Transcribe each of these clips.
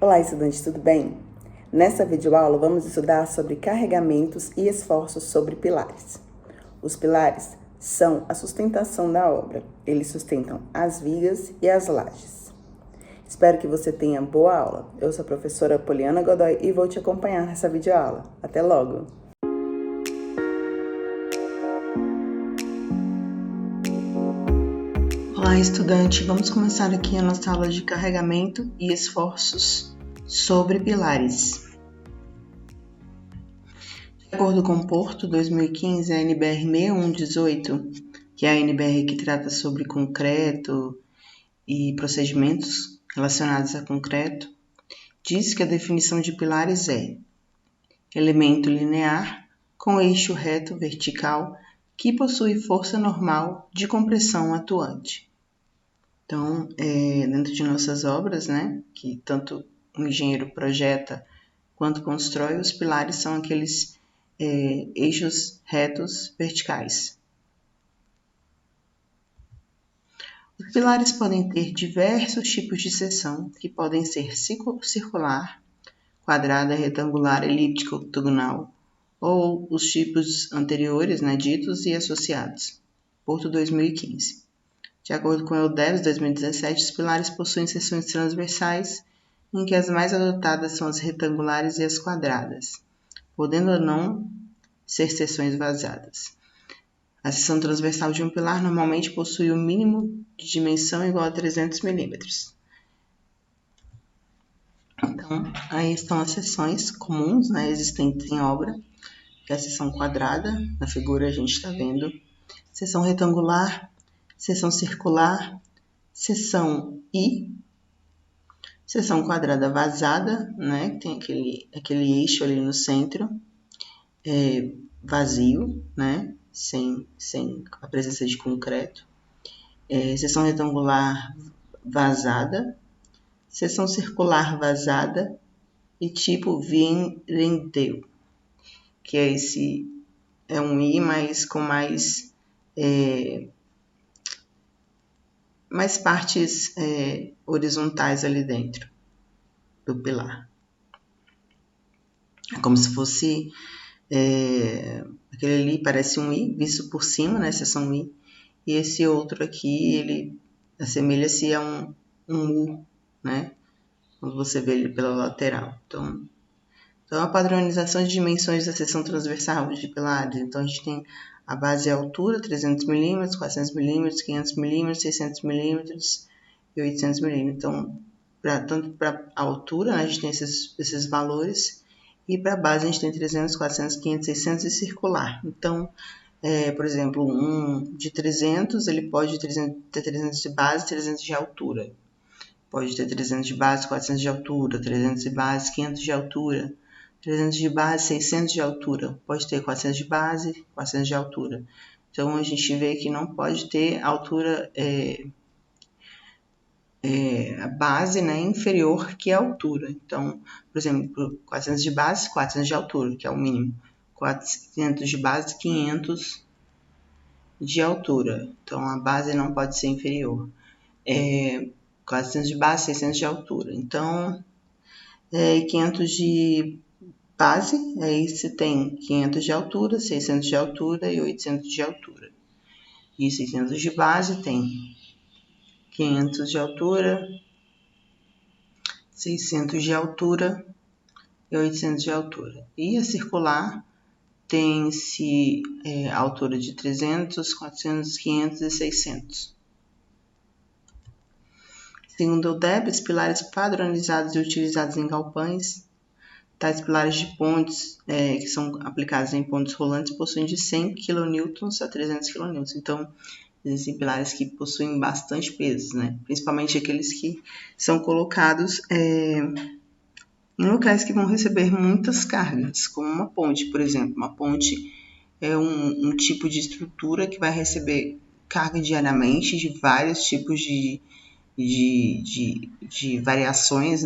Olá, estudantes, tudo bem? Nessa videoaula vamos estudar sobre carregamentos e esforços sobre pilares. Os pilares são a sustentação da obra. Eles sustentam as vigas e as lajes. Espero que você tenha boa aula. Eu sou a professora Poliana Godoy e vou te acompanhar nessa videoaula. Até logo! Olá, estudante! Vamos começar aqui a nossa aula de carregamento e esforços sobre pilares. De acordo com o Porto 2015, a NBR 6118, que é a NBR que trata sobre concreto e procedimentos relacionados a concreto, diz que a definição de pilares é elemento linear com eixo reto vertical que possui força normal de compressão atuante. Então, dentro de nossas obras, que tanto o engenheiro projeta quanto constrói, os pilares são aqueles eixos retos verticais. Os pilares podem ter diversos tipos de seção, que podem ser circular, quadrada, retangular, elíptica, octogonal, ou os tipos anteriores, ditos e associados. Porto 2015. De acordo com o EUDEVS 2017, os pilares possuem seções transversais, em que as mais adotadas são as retangulares e as quadradas, podendo ou não ser seções vazadas. A seção transversal de um pilar normalmente possui um mínimo de dimensão igual a 300 milímetros. Então, aí estão as seções comuns existentes em obra, que é a seção quadrada, na figura a gente está vendo, seção retangular, seção circular, seção I, seção quadrada vazada, tem aquele eixo ali no centro, vazio, sem a presença de concreto, seção retangular vazada, seção circular vazada e tipo Vierendeel, que é um I, mas com mais partes horizontais ali dentro do pilar. É como se fosse aquele ali parece um I, visto por cima, seção I, e esse outro aqui, ele assemelha-se a um U, quando você vê ele pela lateral. Então, a padronização de dimensões da seção transversal de pilares. Então, a gente tem a base e a altura, 300 mm, 400 mm, 500 mm, 600 mm e 800 mm. Então, tanto para a altura, a gente tem esses valores, e para a base a gente tem 300, 400, 500, 600 e circular. Então, por exemplo, um de 300, ele pode ter 300 de base e 300 de altura. Pode ter 300 de base, 400 de altura, 300 de base, 500 de altura, 300 de base, 600 de altura. Pode ter 400 de base, 400 de altura. Então, a gente vê que não pode ter altura, a base inferior que a altura. Então, por exemplo, 400 de base, 400 de altura, que é o mínimo. 400 de base, 500 de altura. Então, a base não pode ser inferior. 400 de base, 600 de altura. Então, 500 de base, aí você tem 500 de altura, 600 de altura e 800 de altura. E 600 de base tem 500 de altura, 600 de altura e 800 de altura. E a circular tem-se a altura de 300, 400, 500 e 600. Segundo o EUDEB, os pilares padronizados e utilizados em galpões, tais pilares de pontes que são aplicados em pontes rolantes, possuem de 100 kN a 300 kN. Então, existem pilares que possuem bastante peso, principalmente aqueles que são colocados em locais que vão receber muitas cargas, como uma ponte, por exemplo. Uma ponte é um tipo de estrutura que vai receber carga diariamente de vários tipos de variações,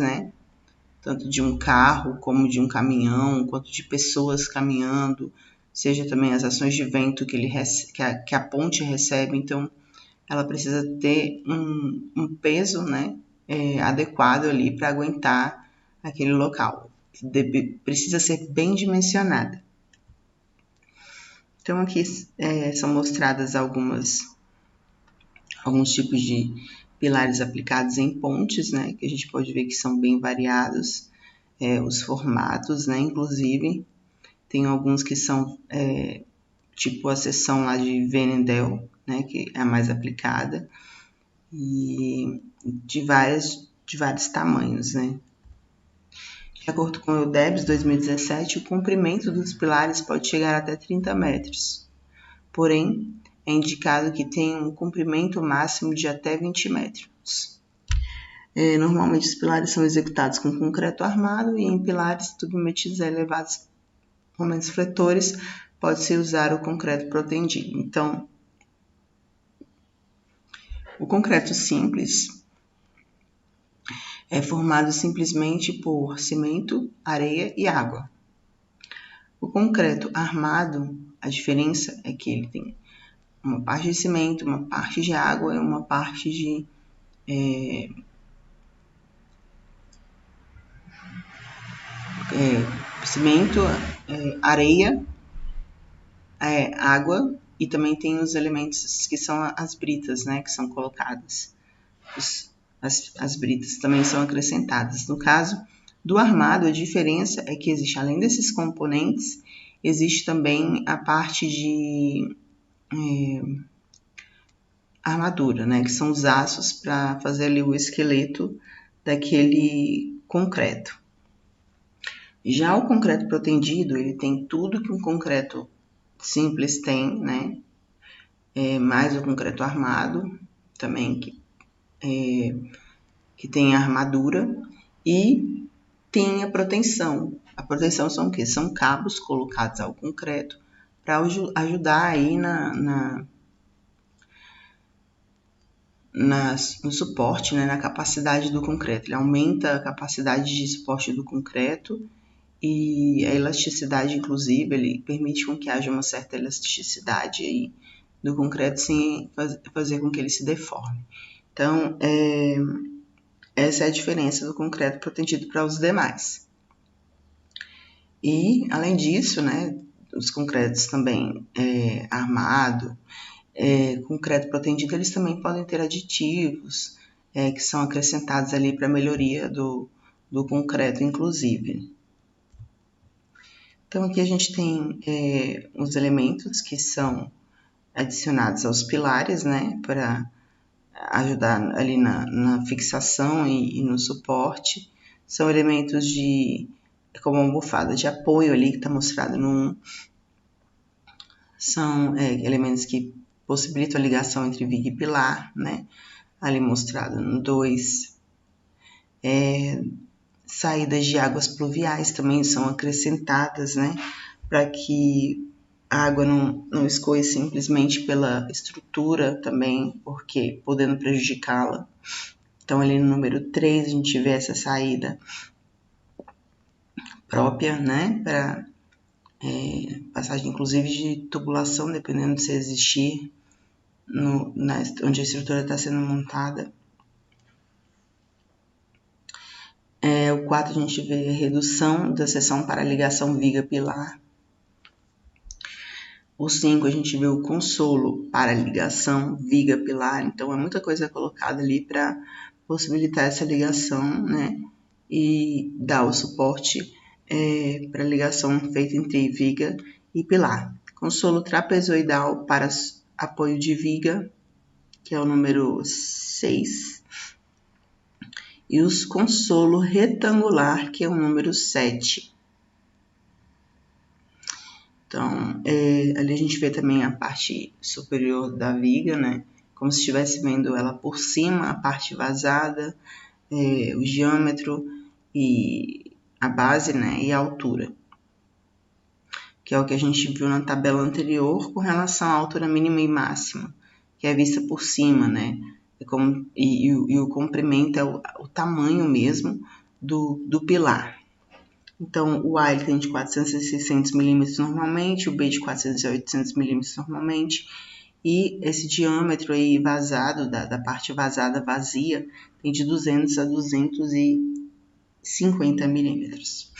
tanto de um carro, como de um caminhão, quanto de pessoas caminhando, seja também as ações de vento que a ponte recebe. Então, ela precisa ter um peso adequado ali para aguentar aquele local. Precisa ser bem dimensionada. Então aqui são mostradas alguns tipos de pilares aplicados em pontes, né, que a gente pode ver que são bem variados, os formatos, né, inclusive tem alguns que são tipo a seção lá de Vennedel, né, que é a mais aplicada, e de vários tamanhos, né. De acordo com o EUDEBS 2017, o comprimento dos pilares pode chegar até 30 metros. Porém, é indicado que tenha um comprimento máximo de até 20 metros. Normalmente, os pilares são executados com concreto armado e em pilares submetidos a elevados momentos fletores, pode-se usar o concreto protendido. Então, o concreto simples é formado simplesmente por cimento, areia e água. O concreto armado, a diferença é que ele tem uma parte de cimento, uma parte de água e uma parte de cimento, areia, água, e também tem os elementos que são as britas, né, que são colocadas. As britas também são acrescentadas. No caso do armado, a diferença é que existe, além desses componentes, existe também a parte de armadura, né, que são os aços para fazer ali o esqueleto daquele concreto. Já o concreto protendido, ele tem tudo que um concreto simples tem, né, mais o concreto armado também, que tem a armadura, e tem a proteção. A proteção são o quê? São cabos colocados ao concreto para ajudar aí no suporte, né, na capacidade do concreto. Ele aumenta a capacidade de suporte do concreto e a elasticidade, inclusive, ele permite com que haja uma certa elasticidade aí do concreto sem fazer com que ele se deforme. Então, essa é a diferença do concreto protendido para os demais. E, além disso, né, os concretos também armado, concreto protendido, eles também podem ter aditivos que são acrescentados ali para a melhoria do concreto, inclusive. Então, aqui a gente tem os elementos que são adicionados aos pilares, né, para ajudar ali na fixação e no suporte. São elementos como a almofada de apoio ali, que está mostrado no 1. São elementos que possibilitam a ligação entre viga e pilar, né, ali mostrado no 2. Saídas de águas pluviais também são acrescentadas, né, para que a água não escoe simplesmente pela estrutura também, porque podendo prejudicá-la. Então, ali no número 3, a gente vê essa saída própria, né, para passagem, inclusive, de tubulação, dependendo de se existir onde a estrutura está sendo montada. O 4, a gente vê a redução da seção para ligação viga-pilar. O 5, a gente vê o consolo para ligação viga-pilar. Então, é muita coisa colocada ali para possibilitar essa ligação, né? E dar o suporte para a ligação feita entre viga e pilar. Consolo trapezoidal para apoio de viga, que é o número 6. E os consolo retangular, que é o número 7. Então, ali a gente vê também a parte superior da viga, né? Como se estivesse vendo ela por cima, a parte vazada, o diâmetro e a base, né? E a altura. Que é o que a gente viu na tabela anterior com relação à altura mínima e máxima, que é vista por cima, né? E o comprimento é o tamanho mesmo do pilar. Então, o A ele tem de 400 a 600 milímetros normalmente, o B de 400 a 800 milímetros normalmente, e esse diâmetro aí vazado, da parte vazada vazia, tem de 200 a 250 50 milímetros.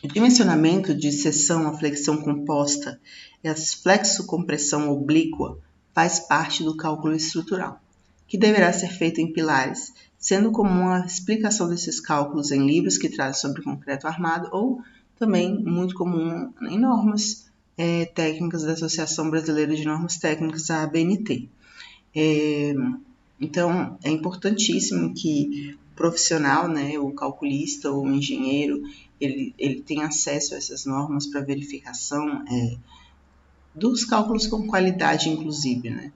O dimensionamento de seção a flexão composta e a flexocompressão oblíqua faz parte do cálculo estrutural, que deverá ser feito em pilares, sendo comum a explicação desses cálculos em livros que trazem sobre concreto armado ou também muito comum em normas técnicas da Associação Brasileira de Normas Técnicas, a ABNT. Então, é importantíssimo que o profissional, né, o calculista ou o engenheiro, ele tenha acesso a essas normas para verificação dos cálculos com qualidade, inclusive, né?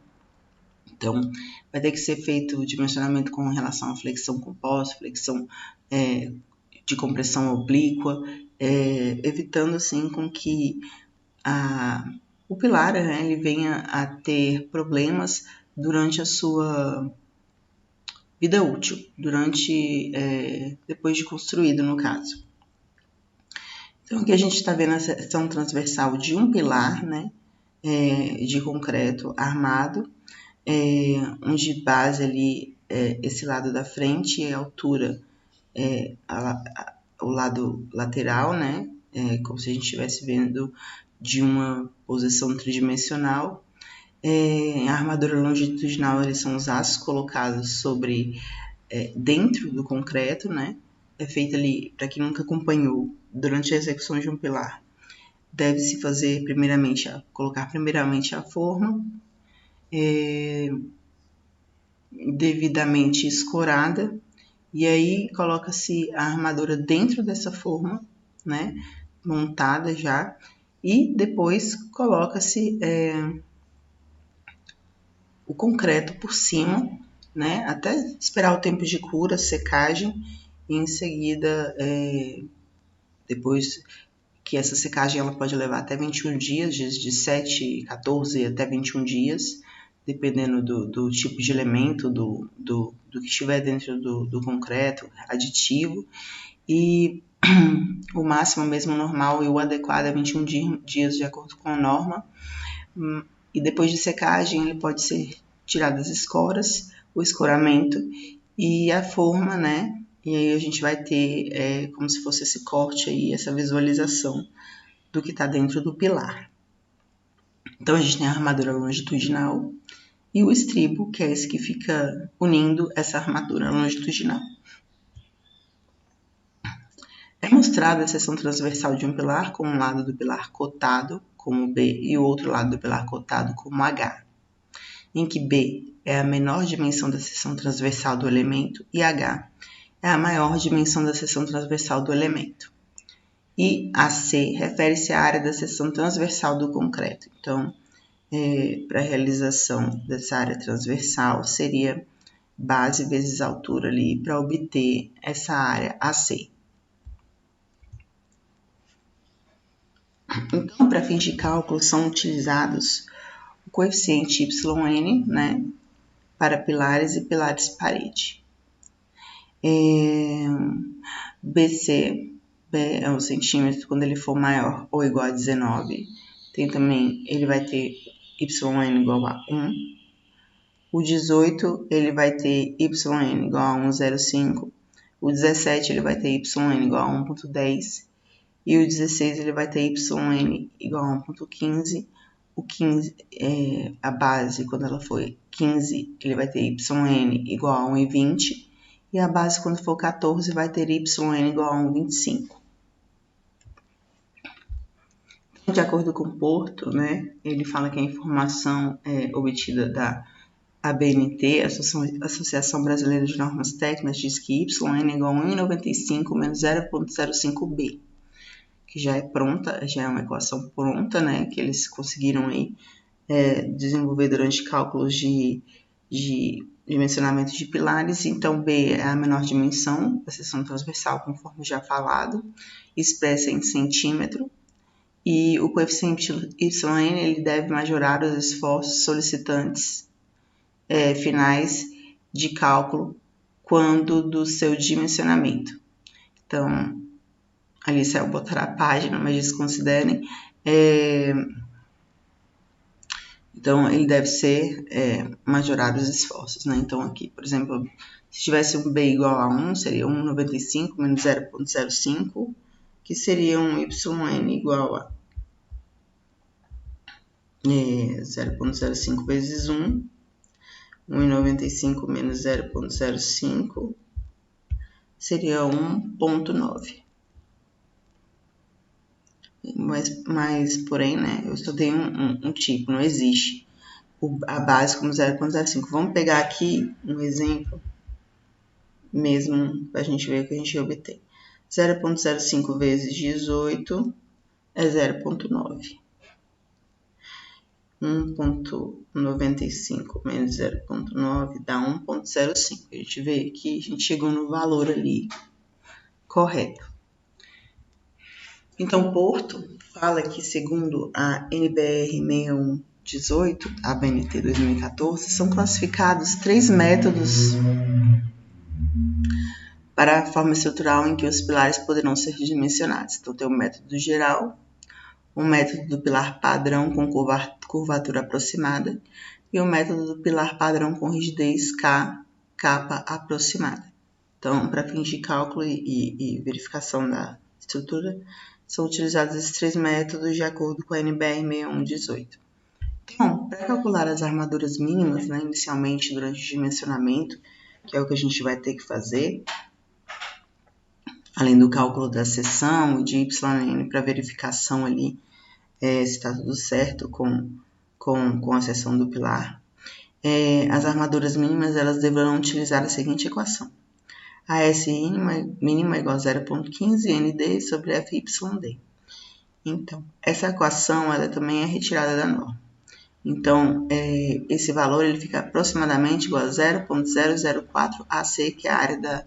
Então, vai ter que ser feito o dimensionamento com relação à flexão composta, flexão de compressão oblíqua, evitando, assim, com que o pilar, né, ele venha a ter problemas durante a sua vida útil, depois de construído, no caso. Então, aqui a gente está vendo a seção transversal de um pilar, né, de concreto armado, onde base ali esse lado da frente e a altura, o lado lateral, né, como se a gente estivesse vendo de uma posição tridimensional. A armadura longitudinal, eles são os aços colocados sobre dentro do concreto, né? É feita ali, para quem nunca acompanhou, durante a execução de um pilar, deve-se fazer colocar primeiramente a forma, devidamente escorada, e aí coloca-se a armadura dentro dessa forma, né? Montada já, e depois coloca-se o concreto por cima, né, até esperar o tempo de cura, secagem, e em seguida, depois que essa secagem ela pode levar até 21 dias, de 7, 14 até 21 dias, dependendo do tipo de elemento, do que estiver dentro do concreto, aditivo, e o máximo mesmo normal e o adequado é 21 dias de acordo com a norma. E depois de secagem, ele pode ser tirado as escoras, o escoramento e a forma, né? E aí a gente vai ter como se fosse esse corte aí, essa visualização do que está dentro do pilar. Então a gente tem a armadura longitudinal e o estribo, que é esse que fica unindo essa armadura longitudinal. É mostrada a seção transversal de um pilar com um lado do pilar cotado como B e o outro lado do pilar cotado como H, em que B é a menor dimensão da seção transversal do elemento e H é a maior dimensão da seção transversal do elemento. E AC refere-se à área da seção transversal do concreto. Então, para a realização dessa área transversal, seria base vezes altura ali para obter essa área AC. Então, para fins de cálculo, são utilizados o coeficiente YN, né, para pilares e pilares parede. BC, B é um centímetro quando ele for maior ou igual a 19. Tem também, ele vai ter YN igual a 1. O 18, ele vai ter YN igual a 1,05. O 17, ele vai ter YN igual a 1,10. E o 16, ele vai ter YN igual a 1,15. O 15, a base, quando ela for 15, ele vai ter YN igual a 1,20. E a base, quando for 14, vai ter YN igual a 1,25. De acordo com o Porto, né, ele fala que a informação obtida da ABNT, Associação Brasileira de Normas Técnicas, diz que YN é igual a 1,95 menos 0,05B, que já é pronta, já é uma equação pronta, né, que eles conseguiram aí desenvolver durante cálculos de dimensionamento de pilares. Então, B é a menor dimensão da seção transversal, conforme já falado, expressa em centímetro, e o coeficiente YN ele deve majorar os esforços solicitantes finais de cálculo quando do seu dimensionamento. Então, ali saiu botar a página, mas desconsiderem. Então, ele deve ser majorar os esforços, né? Então, aqui, por exemplo, Se tivesse um B igual a 1, seria 1,95 menos 0,05, que seria um YN igual a 0,05 vezes 1, 1,95 menos 0,05, seria 1,9. Mas, porém, né, eu só tenho um tipo, não existe a base como 0,05. Vamos pegar aqui um exemplo, mesmo para a gente ver o que a gente obtém. 0,05 vezes 18 é 0,9. 1,95 menos 0,9 dá 1,05. A gente vê que a gente chegou no valor ali correto. Então, Porto fala que, segundo a NBR 6118, a BNT 2014, são classificados 3 métodos para a forma estrutural em que os pilares poderão ser dimensionados. Então, tem o método geral, o método do pilar padrão com curvatura aproximada e o método do pilar padrão com rigidez capa aproximada. Então, para fins de cálculo e verificação da estrutura, são utilizados esses 3 métodos de acordo com a NBR 6118. Então, para calcular as armaduras mínimas, né, inicialmente durante o dimensionamento, que é o que a gente vai ter que fazer, além do cálculo da seção, de YN para verificação ali, se está tudo certo com a seção do pilar, as armaduras mínimas elas deverão utilizar a seguinte equação. A S mínima é igual a 0,15 ND sobre FYD. Então, essa equação ela também é retirada da norma. Então, esse valor ele fica aproximadamente igual a 0,004 AC, que é a área da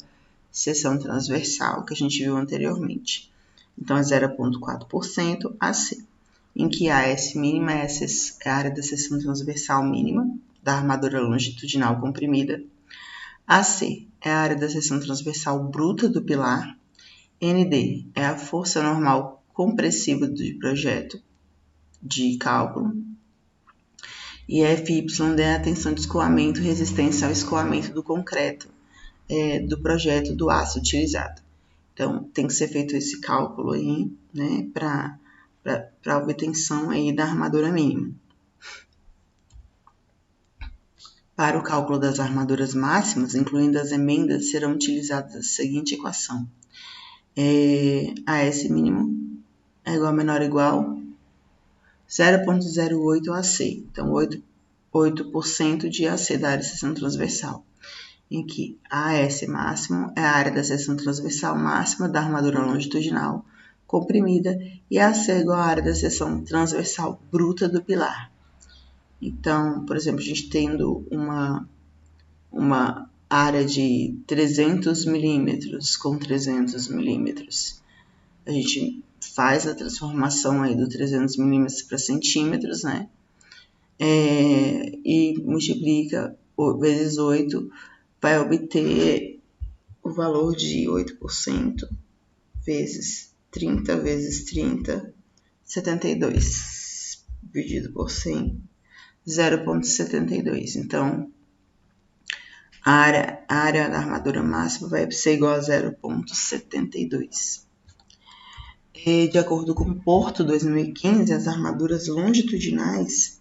seção transversal que a gente viu anteriormente. Então, é 0,4% AC, em que a S mínima é a área da seção transversal mínima da armadura longitudinal comprimida. AC é a área da seção transversal bruta do pilar. ND é a força normal compressiva do projeto de cálculo. E FYD é a tensão de escoamento e resistência ao escoamento do concreto do projeto do aço utilizado. Então, tem que ser feito esse cálculo aí, né, para a obtenção aí da armadura mínima. Para o cálculo das armaduras máximas, incluindo as emendas, serão utilizadas a seguinte equação. A S mínimo é igual a menor ou igual 0,08 AC. Então, 8% de AC da área de seção transversal, em que a S máximo é a área da seção transversal máxima da armadura longitudinal comprimida e a AC é igual à área da seção transversal bruta do pilar. Então, por exemplo, a gente tendo uma área de 300 milímetros com 300 milímetros, a gente faz a transformação aí do 300 milímetros para centímetros, né? E multiplica vezes 8, vai obter o valor de 8% vezes 30 vezes 30, 72, dividido por 100, 0,72. Então, a área da armadura máxima vai ser igual a 0,72. De acordo com o Porto 2015, as armaduras longitudinais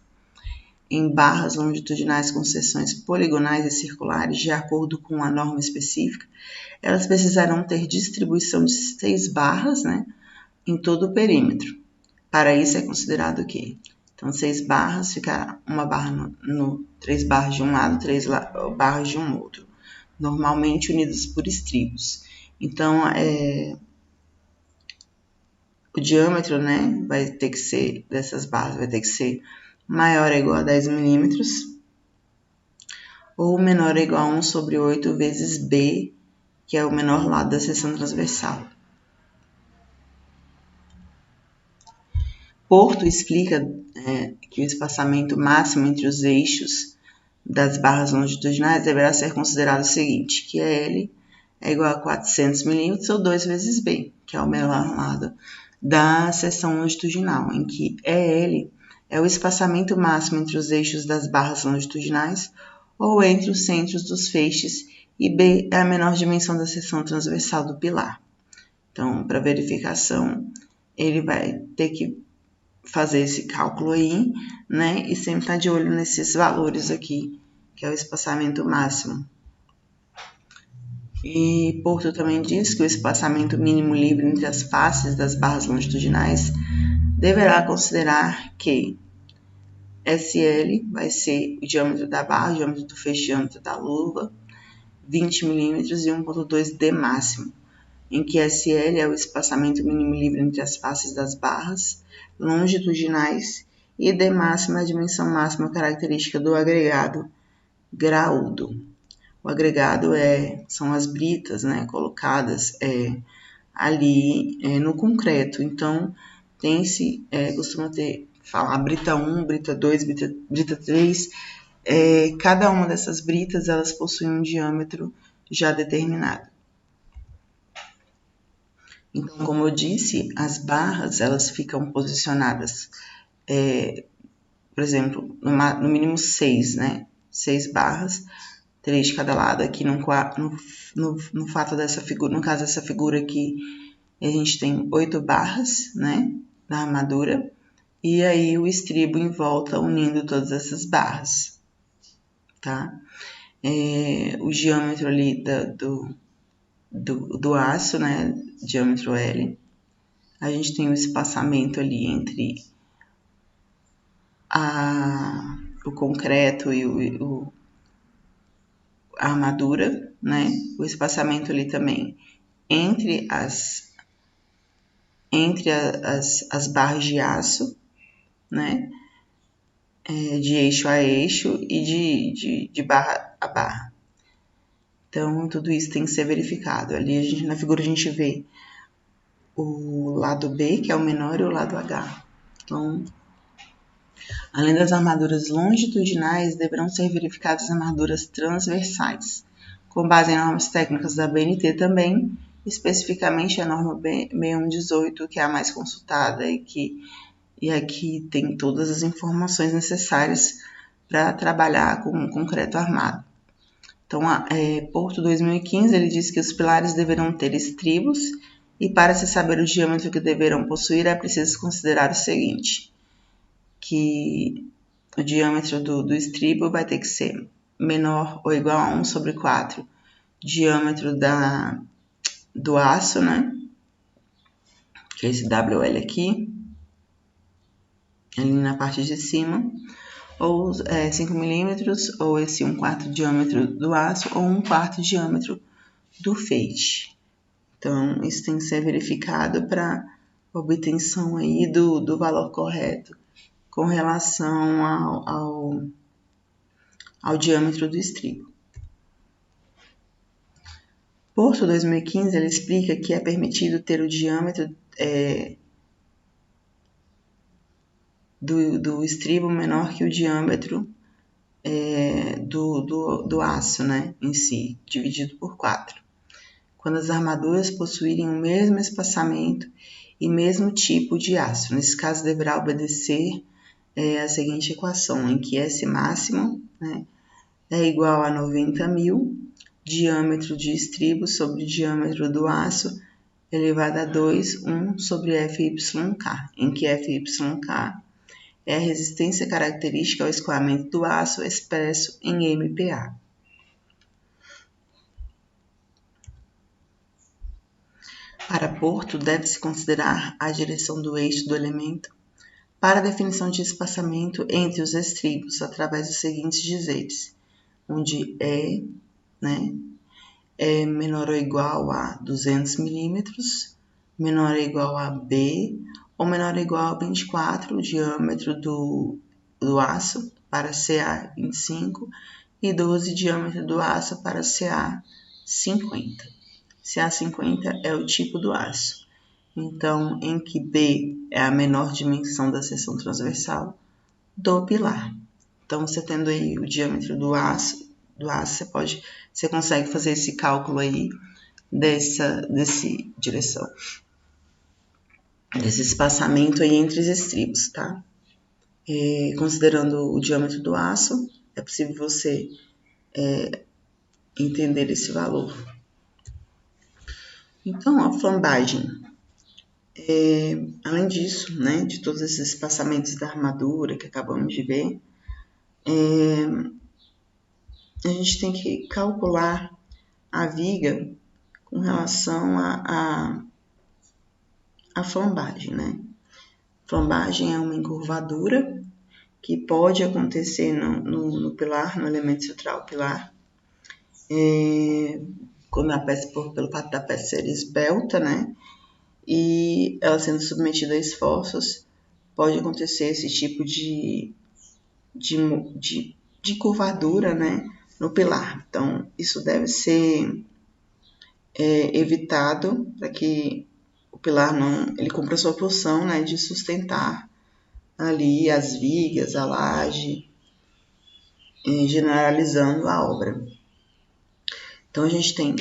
em barras longitudinais com seções poligonais e circulares, de acordo com a norma específica, elas precisarão ter distribuição de 6 barras, né, em todo o perímetro. Para isso é considerado o quê? Então, 6 barras, fica uma barra 3 barras de um lado, 3 barras de um outro, normalmente unidas por estribos. Então, o diâmetro, né, vai ter que ser, dessas barras, vai ter que ser maior ou igual a 10 milímetros, ou menor ou igual a 1 sobre 8 vezes B, que é o menor lado da seção transversal. Porto explica que o espaçamento máximo entre os eixos das barras longitudinais deverá ser considerado o seguinte, que L é igual a 400 milímetros ou 2 vezes B, que é o menor lado da seção longitudinal, em que EL é o espaçamento máximo entre os eixos das barras longitudinais ou entre os centros dos feixes e B é a menor dimensão da seção transversal do pilar. Então, para verificação, ele vai ter que fazer esse cálculo aí, né? E sempre estar de olho nesses valores aqui, que é o espaçamento máximo. E Porto também diz que o espaçamento mínimo livre entre as faces das barras longitudinais deverá considerar que SL vai ser o diâmetro da barra, o diâmetro do feixe, o diâmetro da luva, 20 mm e 1.2 D máximo, em que SL é o espaçamento mínimo livre entre as faces das barras longitudinais e D máximo é a dimensão máxima característica do agregado graúdo. O agregado são as britas, né, colocadas ali no concreto. Então, costuma ter, falar brita 1, brita 2, brita 3. Cada uma dessas britas, elas possuem um diâmetro já determinado. Então, como eu disse, as barras, elas ficam posicionadas, por exemplo, no mínimo 6, né? 6 barras, 3 de cada lado. Aqui no fato dessa figura, no caso dessa figura aqui, a gente tem 8 barras, né? Da armadura. E aí o estribo em volta unindo todas essas barras, tá? O diâmetro ali do aço, né? Diâmetro L. A gente tem o espaçamento ali entre o concreto e a armadura, né? O espaçamento ali também entre as barras de aço, né? De eixo a eixo e de barra a barra. Então, tudo isso tem que ser verificado. Ali na figura a gente vê o lado B, que é o menor, e o lado H. Então, além das armaduras longitudinais, deverão ser verificadas armaduras transversais, com base em normas técnicas da BNT também, especificamente a norma B6118, que é a mais consultada e aqui tem todas as informações necessárias para trabalhar com concreto armado. Então, Porto 2015, ele diz que os pilares deverão ter estribos e para se saber o diâmetro que deverão possuir é preciso considerar o seguinte, que o diâmetro do estribo vai ter que ser menor ou igual a 1/4 diâmetro do aço, né? Que é esse WL aqui, ali na parte de cima, ou 5 milímetros, ou esse 1/4 diâmetro do aço, ou 1/4 diâmetro do feixe. Então, isso tem que ser verificado para obtenção aí do valor correto com relação ao diâmetro do estribo. Porto 2015, ele explica que é permitido ter o diâmetro do estribo menor que o diâmetro do aço, né, em si, dividido por 4. Quando as armaduras possuírem o mesmo espaçamento e mesmo tipo de aço. Nesse caso, deverá obedecer a seguinte equação, em que S máximo, né, é igual a 90.000, diâmetro de estribo sobre diâmetro do aço, elevado a 2, 1 sobre FYK, em que FYK é a resistência característica ao escoamento do aço expresso em MPa. Para Porto, deve-se considerar a direção do eixo do elemento para a definição de espaçamento entre os estribos, através dos seguintes dizeres, onde né, é menor ou igual a 200 mm, menor ou igual a B, ou menor ou igual a 24, o diâmetro do aço para CA25, e 12, diâmetro do aço para CA50. CA50 é o tipo do aço. Então, em que B é a menor dimensão da seção transversal do pilar. Então, você tendo aí o diâmetro do aço, você consegue fazer esse cálculo aí desse espaçamento aí entre os estribos, tá? Considerando o diâmetro do aço, é possível você entender esse valor. Então, a flambagem, além disso, né, de todos esses espaçamentos da armadura que acabamos de ver, a gente tem que calcular a viga com relação à flambagem, né? Flambagem é uma encurvadura que pode acontecer no pilar, no elemento central pilar, quando a peça, pelo fato da peça ser esbelta, né? E ela sendo submetida a esforços, pode acontecer esse tipo de curvadura, né, no pilar. Então, isso deve ser evitado para que o pilar ele cumpra a sua função, né, de sustentar ali as vigas, a laje, generalizando a obra. Então, a gente tem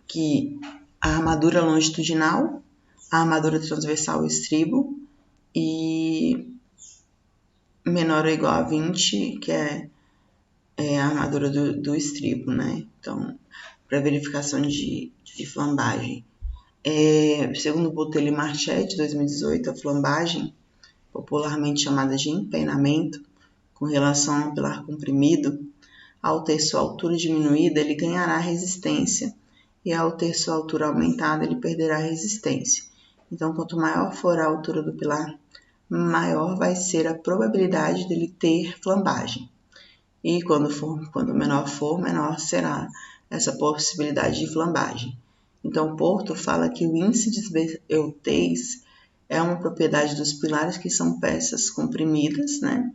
que a armadura longitudinal, a armadura transversal estribo e menor ou igual a 20, que é a armadura do estribo, né? Então, para verificação de flambagem. Segundo Botelho e Marchetti, 2018, a flambagem, popularmente chamada de empenamento, com relação ao pilar comprimido, ao ter sua altura diminuída, ele ganhará resistência, e ao ter sua altura aumentada, ele perderá resistência. Então, quanto maior for a altura do pilar, maior vai ser a probabilidade dele ter flambagem. E quando menor for, menor será essa possibilidade de flambagem. Então, Porto fala que o índice de esbeltez é uma propriedade dos pilares que são peças comprimidas, né?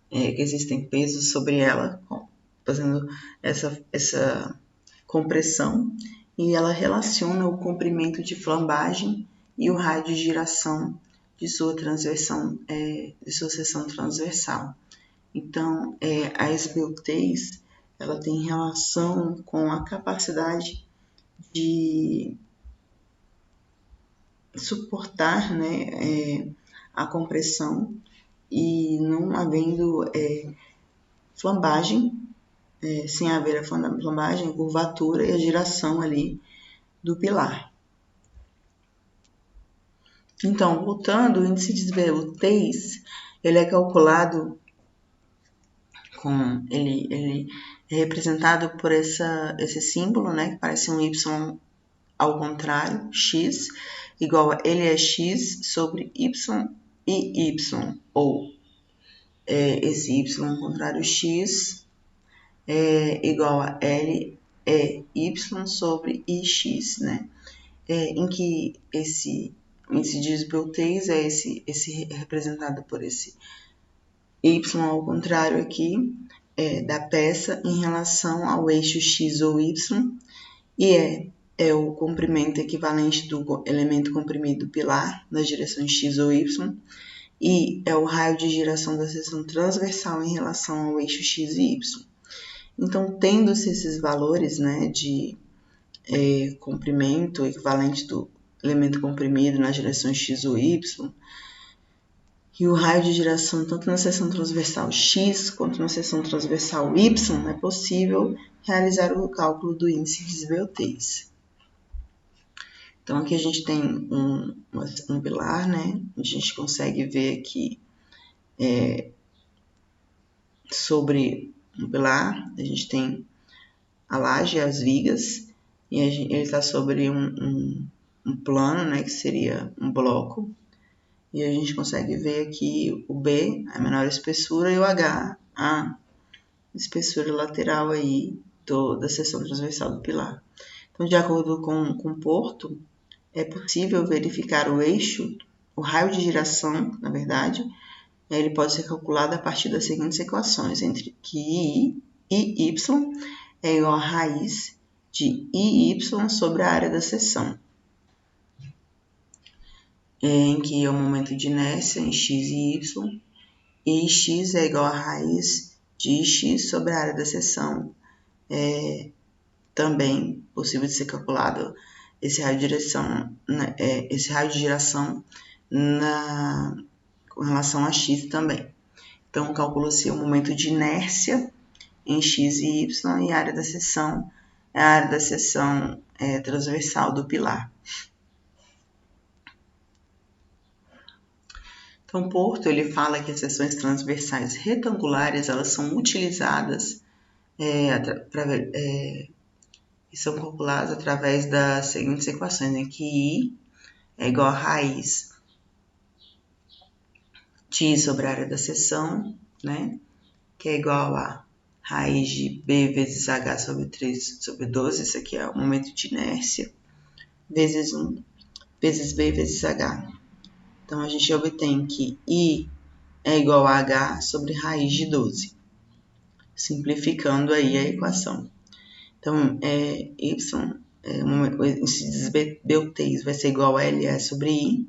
Que existem pesos sobre ela, fazendo essa compressão, e ela relaciona o comprimento de flambagem e o raio de giração de sua seção transversal. Então, a esbeltez, ela tem relação com a capacidade de suportar, né, a compressão, e não havendo flambagem, sem haver a flambagem, a curvatura e a giração ali do pilar. Então, voltando, o índice de esbeltez, ele é calculado ele é representado por esse símbolo, né, que parece um Y ao contrário, x, igual a L é x sobre y e y, ou esse y ao contrário x é igual a L é y sobre ix, né? Em que esse índice de esbeltez é esse representado por esse y ao contrário aqui da peça em relação ao eixo x ou y, e é o comprimento equivalente do elemento comprimido pilar nas direções x ou y, e é o raio de giração da seção transversal em relação ao eixo x e y. Então, tendo-se esses valores, né, de comprimento equivalente do elemento comprimido nas direções x ou y, e o raio de giração tanto na seção transversal x quanto na seção transversal y, é possível realizar o cálculo do índice de esbeltez. Então, aqui a gente tem um pilar, né? A gente consegue ver aqui sobre um pilar, a gente tem a laje, as vigas, e ele está sobre um plano, né? Que seria um bloco. E a gente consegue ver aqui o B, a menor espessura, e o H, a espessura lateral aí da seção transversal do pilar. Então, de acordo com Porto, é possível verificar o eixo, o raio de giração, na verdade, ele pode ser calculado a partir das seguintes equações, entre que I e Y é igual a raiz de IY sobre a área da seção, em que é o momento de inércia em x e y, e x é igual a raiz de x sobre a área da seção. Também possível de ser calculado esse raio de giração com relação a x também. Então, calcula-se o momento de inércia em x e y, e a área da seção é a área da seção transversal do pilar. Então, Porto, ele fala que as seções transversais retangulares, elas são utilizadas e são calculadas através das seguintes equações, né? Que I é igual a raiz de I sobre a área da seção, né? Que é igual a raiz de B vezes H sobre 3 sobre 12, isso aqui é o momento de inércia, vezes 1, vezes B vezes H. Então, a gente obtém que I é igual a H sobre raiz de 12, simplificando aí a equação. Então, Y, o índice de Beltase vai ser igual a LE sobre I,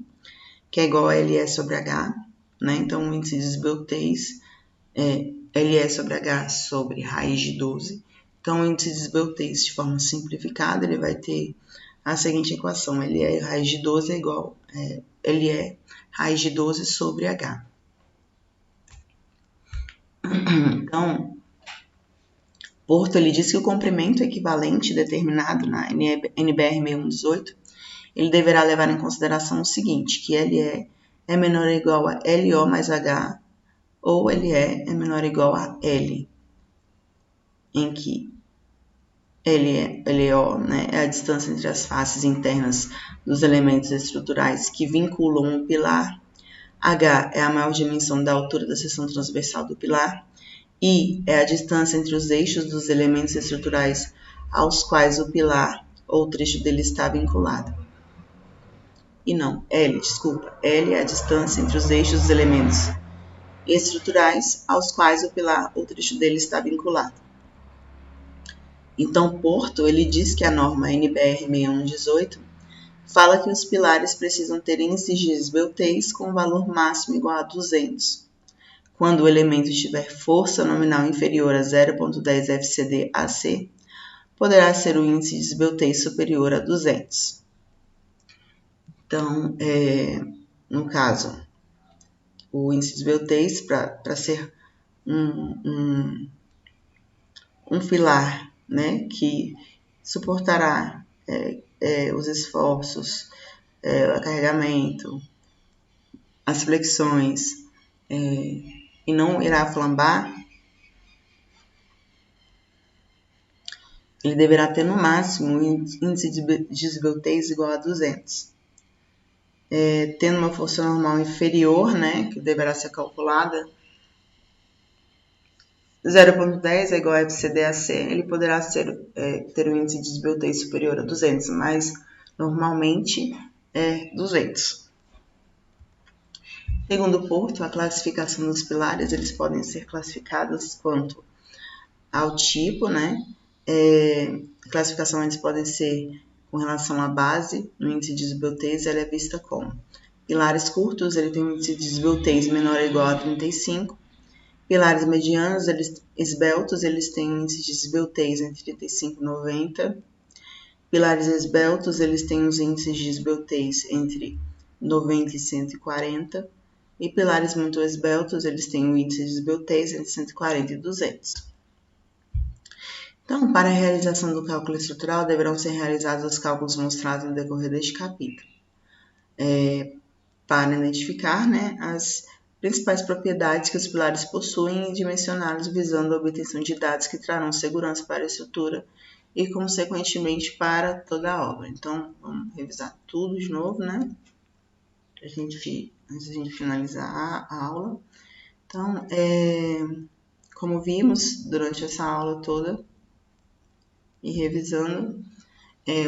que é igual a LE sobre H, né? Então, o índice de Beltase é LE sobre H sobre raiz de 12. Então, o índice de Beltase, de forma simplificada, ele vai ter a seguinte equação: LE raiz de 12 é igual a LE raiz de 12 sobre H. Então, Porto, ele diz que o comprimento equivalente determinado na NBR 6118, ele deverá levar em consideração o seguinte, que LE é menor ou igual a LO mais H, ou LE é menor ou igual a L, em que LO, né, é a distância entre as faces internas dos elementos estruturais que vinculam o pilar, H é a maior dimensão da altura da seção transversal do pilar, I é a distância entre os eixos dos elementos estruturais aos quais o pilar ou trecho dele está vinculado. L é a distância entre os eixos dos elementos estruturais aos quais o pilar ou trecho dele está vinculado. Então, Porto, ele diz que a norma NBR 6118 fala que os pilares precisam ter índices de Beltase com valor máximo igual a 200. Quando o elemento tiver força nominal inferior a 0,10 FCD-AC, poderá ser o índice de Beltase superior a 200. Então, no caso, o índice de Beltase, para ser um pilar, né, que suportará os esforços, o carregamento, as flexões, e não irá flambar, ele deverá ter no máximo um índice de Beltase igual a 200. Tendo uma força normal inferior, né, que deverá ser calculada, 0,10 é igual a FCD-AC, ele poderá ter um índice de Beltase superior a 200, mas normalmente é 200. Segundo Porto, a classificação dos pilares, eles podem ser classificados quanto ao tipo, né? A classificação eles podem ser com relação à base, no índice de Beltase, ela é vista como pilares curtos, ele tem um índice de Beltase menor ou igual a 35, pilares medianos, esbeltos, eles têm um índice de Beltase entre 35 e 90, pilares esbeltos, eles têm os índices de Beltase entre 90 e 140, e pilares muito esbeltos, eles têm um índice de Beltase entre 140 e 200. Então, para a realização do cálculo estrutural, deverão ser realizados os cálculos mostrados no decorrer deste capítulo, para identificar, né, as principais propriedades que os pilares possuem e dimensioná-los visando a obtenção de dados que trarão segurança para a estrutura e, consequentemente, para toda a obra. Então, vamos revisar tudo de novo, né, antes de a gente finalizar a aula. Então, como vimos durante essa aula toda, e revisando,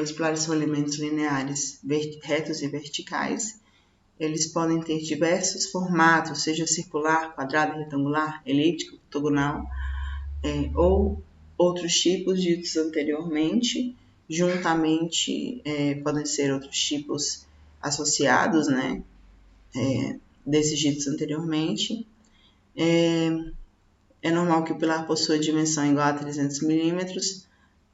os pilares são elementos lineares, retos e verticais. Eles podem ter diversos formatos, seja circular, quadrado, retangular, elíptico, octogonal, ou outros tipos ditos anteriormente. Juntamente, podem ser outros tipos associados, né, desses ditos anteriormente. É normal que o pilar possua dimensão igual a 300 milímetros.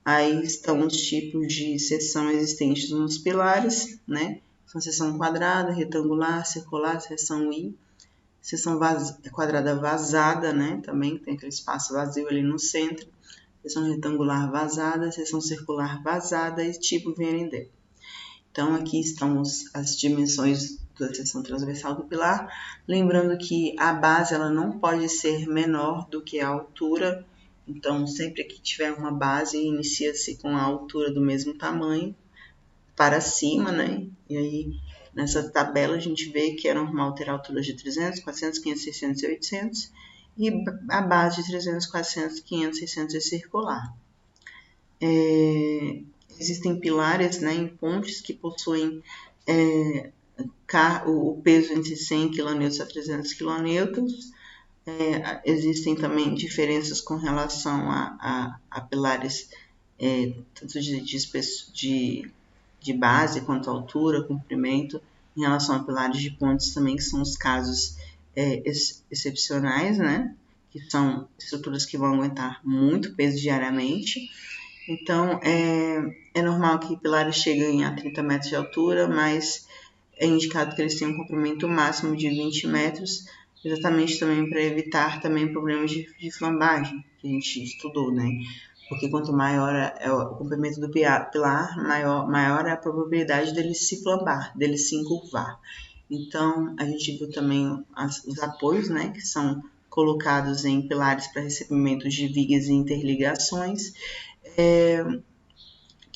Aí estão os tipos de seção existentes nos pilares, né? São seção quadrada, retangular, circular, seção I, seção quadrada vazada, né? Também tem aquele espaço vazio ali no centro, seção retangular vazada, seção circular vazada e tipo VND. Então, aqui estão as dimensões da seção transversal do pilar. Lembrando que a base ela não pode ser menor do que a altura. Então, sempre que tiver uma base, inicia-se com a altura do mesmo tamanho para cima, né? E aí, nessa tabela, a gente vê que é normal ter alturas de 300, 400, 500, 600 e 800. E a base de 300, 400, 500, 600 é circular. Existem pilares, né, em pontes que possuem o peso entre 100 kN a 300 kN. Existem também diferenças com relação a pilares tanto de base quanto altura, comprimento, em relação a pilares de pontes também, que são os casos excepcionais, né, que são estruturas que vão aguentar muito peso diariamente. Então, é normal que pilares cheguem a 30 metros de altura, mas é indicado que eles tenham um comprimento máximo de 20 metros, exatamente também para evitar também problemas de flambagem, que a gente estudou, né? Porque quanto maior é o comprimento do pilar, maior é a probabilidade dele se flambar, dele se encurvar. Então, a gente viu também os apoios, né, que são colocados em pilares para recebimento de vigas e interligações.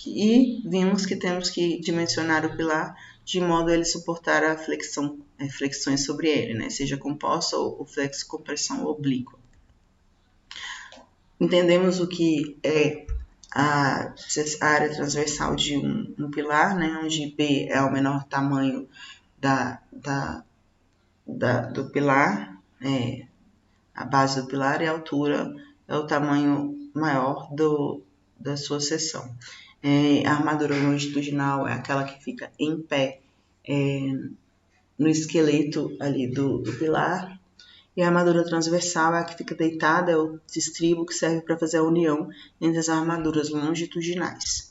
E vimos que temos que dimensionar o pilar de modo a ele suportar a flexões sobre ele, né? Seja composta ou flexo-compressão oblíqua. Entendemos o que é a área transversal de um pilar, né? Onde B é o menor tamanho do pilar, a base do pilar, e a altura é o tamanho maior da sua seção. A armadura longitudinal é aquela que fica em pé no esqueleto ali do pilar, e a armadura transversal é a que fica deitada, é o estribo que serve para fazer a união entre as armaduras longitudinais.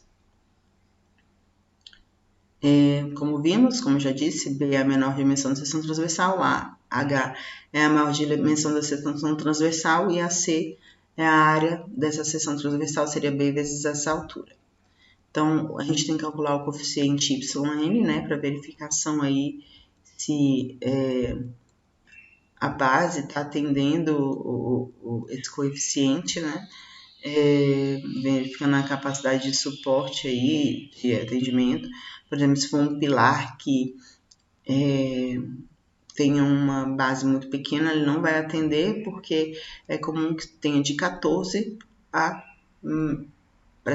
Como vimos, como já disse, B é a menor dimensão da seção transversal, a H é a maior dimensão da seção transversal e a C é a área dessa seção transversal, seria B vezes essa altura. Então, a gente tem que calcular o coeficiente YN, né, para verificação aí se a base está atendendo esse coeficiente, né, verificando a capacidade de suporte aí, de atendimento. Por exemplo, se for um pilar que tenha uma base muito pequena, ele não vai atender, porque é comum que tenha de 14 para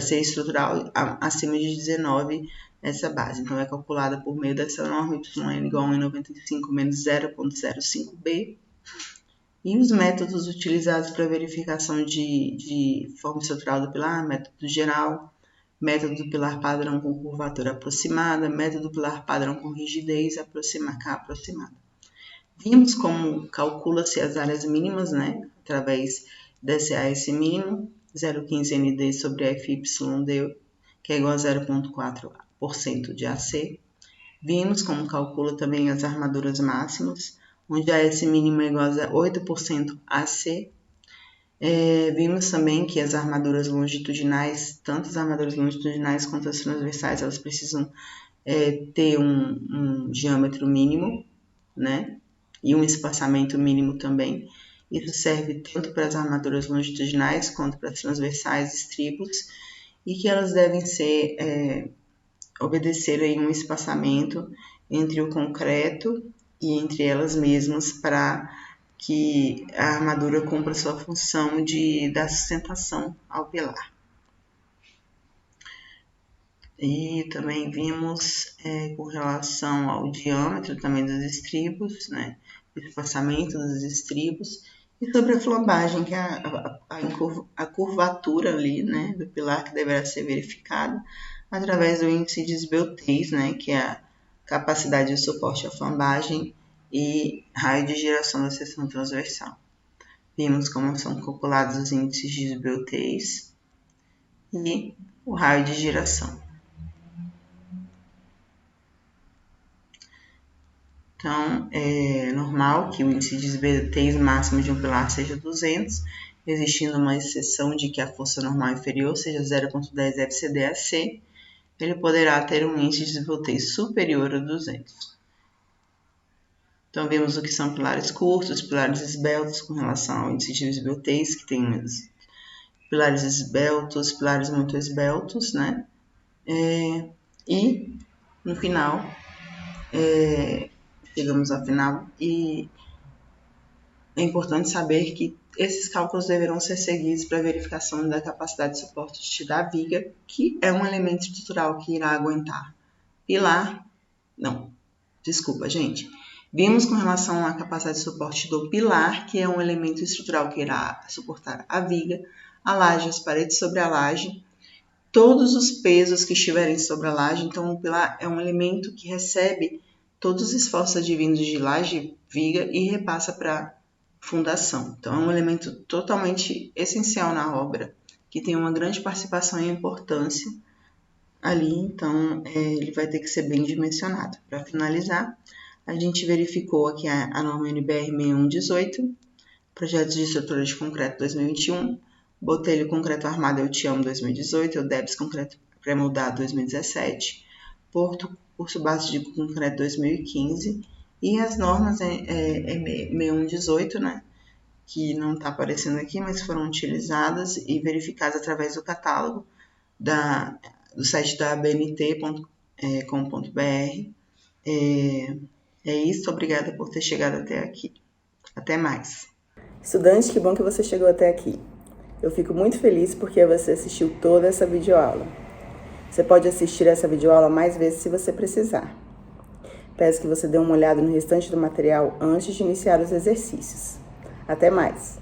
ser estrutural acima de 19 essa base. Então, é calculada por meio dessa norma YN igual a 1,95 menos 0,05B. E os métodos utilizados para verificação de forma estrutural do pilar: método geral, método do pilar padrão com curvatura aproximada, método do pilar padrão com rigidez aproximada. Vimos como calcula-se as áreas mínimas, né, através desse AS mínimo, 0,15 ND sobre FYD, que é igual a 0,4% de AC. Vimos como calcula também as armaduras máximas, onde a AS mínima é igual a 8% AC. Vimos também que as armaduras longitudinais, tanto as armaduras longitudinais quanto as transversais, elas precisam ter um diâmetro mínimo, né? E um espaçamento mínimo também. Isso serve tanto para as armaduras longitudinais quanto para as transversais, estribos, e que elas devem obedecer aí um espaçamento entre o concreto e entre elas mesmas para que a armadura cumpra sua função de dar sustentação ao pilar. E também vimos com relação ao diâmetro também dos estribos, né, o espaçamento dos estribos, e sobre a flambagem, que é a curvatura ali, né, do pilar, que deverá ser verificada através do índice de esbeltez, né, que é a capacidade de suporte à flambagem e raio de giração da seção transversal. Vimos como são calculados os índices de esbeltez e o raio de giração. Então, é normal que o índice de esbeltez máximo de um pilar seja 200, existindo uma exceção de que a força normal inferior seja 0,10 FCD/AC, ele poderá ter um índice de desemvolteio superior a 200. Então, vemos o que são pilares curtos, pilares esbeltos com relação ao índice de esbeltez, que tem pilares esbeltos, pilares muito esbeltos, né? E, no final, chegamos ao final e é importante saber que esses cálculos deverão ser seguidos para verificação da capacidade de suporte da viga, que é um elemento estrutural que irá aguentar Vimos com relação à capacidade de suporte do pilar, que é um elemento estrutural que irá suportar a viga, a laje, as paredes sobre a laje, todos os pesos que estiverem sobre a laje. Então, o pilar é um elemento que recebe todos os esforços advindos de laje, viga e repassa para a fundação. Então, é um elemento totalmente essencial na obra, que tem uma grande participação e importância ali, então ele vai ter que ser bem dimensionado. Para finalizar, a gente verificou aqui a norma NBR 6118, projetos de estrutura de concreto 2021, Botelho Concreto Armado Eu Te Amo 2018, Eudebs Concreto Pré-moldado 2017, Porto Curso Básico de Concreto 2015 e as normas 6118, né, que não está aparecendo aqui, mas foram utilizadas e verificadas através do catálogo do site da abnt.com.br. É isso, obrigada por ter chegado até aqui. Até mais. Estudante, que bom que você chegou até aqui. Eu fico muito feliz porque você assistiu toda essa videoaula. Você pode assistir essa videoaula mais vezes se você precisar. Peço que você dê uma olhada no restante do material antes de iniciar os exercícios. Até mais!